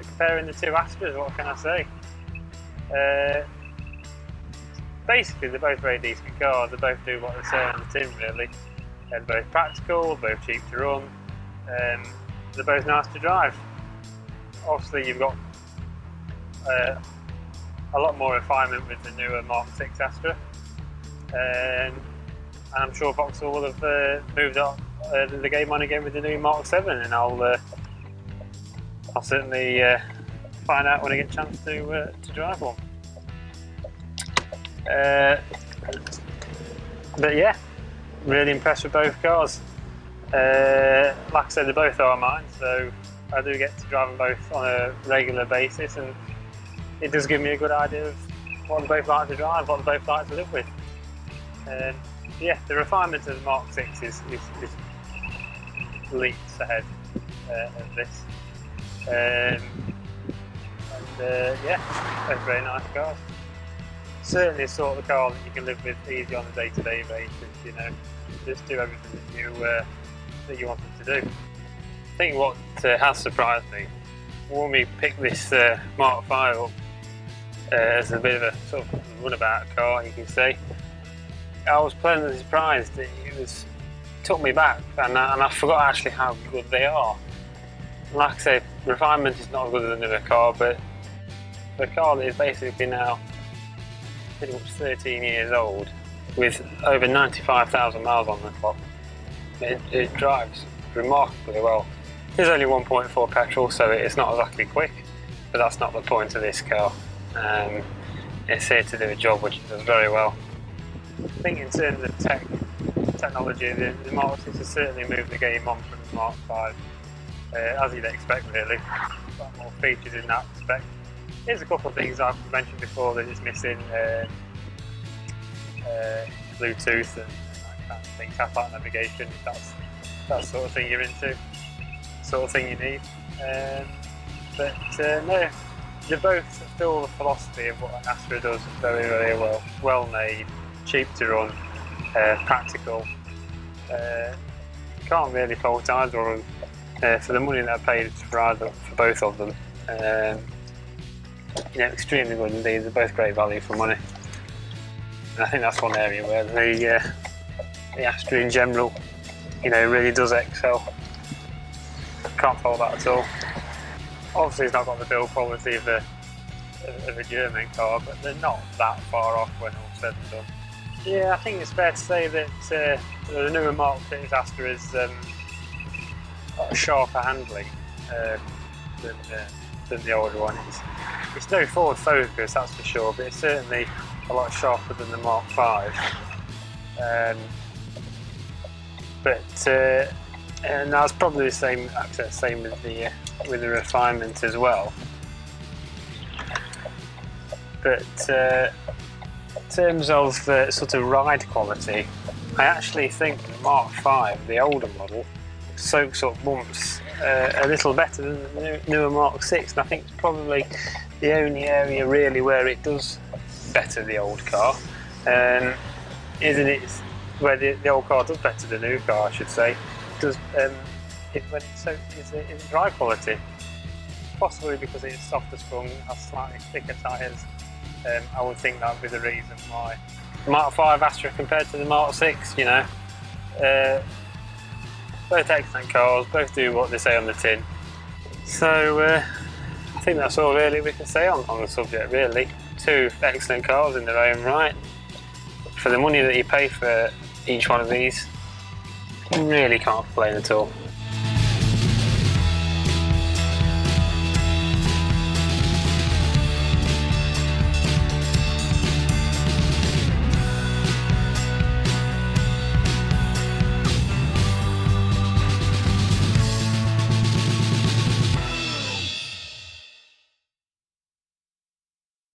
comparing the two Astras, what can I say? Basically, they're both very decent cars. They both do what they say on the tin, really. They're both practical, both cheap to run, they're both nice to drive. Obviously, you've got a lot more refinement with the newer Mark VI Astra, and I'm sure Vauxhall will have moved up the game on again with the new Mark VII, and I'll certainly find out when I get a chance to drive one. But yeah, really impressed with both cars. Like I said, they both are mine, so I do get to drive them both on a regular basis, and it does give me a good idea of what they both like to drive, what they both like to live with. Yeah, the refinement of the Mark VI is leaps ahead of this. Yeah, both very nice cars. Certainly the sort of car that you can live with easy on a day-to-day basis, you know, just do everything that you want them to do. I think what has surprised me, when we picked this Mark V up as a bit of a sort of runabout car, you can say, I was pleasantly surprised that it took me back, and I forgot actually how good they are. Like I say, refinement is not as good as a newer car, but the car that is basically now pretty much 13 years old with over 95,000 miles on the clock, it drives remarkably well. It is only 1.4 petrol, so it's not exactly quick, but that's not the point of this car. It's here to do a job which it does very well. I think in terms of technology, the Mark VI has certainly moved the game on from the Mark V, as you'd expect really. A lot more features in that respect. Here's a couple of things I've mentioned before that it's missing: Bluetooth and that kind of thing, tap-out navigation, if that's that sort of thing you're into, sort of thing you need. But no, they both fill the philosophy of what an Astra does very, very well. Well made, cheap to run, practical. Can't really fault either of them for the money that I paid for both of them. You know, extremely good indeed. They're both great value for money, and I think that's one area where the Astra in general, you know, really does excel. Can't fault that at all. Obviously, it's not got the build quality of a German car, but they're not that far off when all said and done. Yeah, I think it's fair to say that the newer Mark VI Astra is got a sharper handling than the older one. It's no Ford Focus, that's for sure, but it's certainly a lot sharper than the Mark V. And that's probably the same with the refinement as well. But in terms of sort of ride quality, I actually think the Mark V, the older model, soaks up bumps a little better than the newer Mark VI, and I think it's probably the only area really where it does better the old car. Isn't it? Where the old car does better the new car, I should say. Does in drive quality, possibly because it's softer sprung, has slightly thicker tyres. I would think that would be the reason why. Mark V Astra compared to the Mark VI, you know, both excellent cars, both do what they say on the tin. So I think that's all really we can say on the subject really. Two excellent cars in their own right. For the money that you pay for each one of these, you really can't complain at all.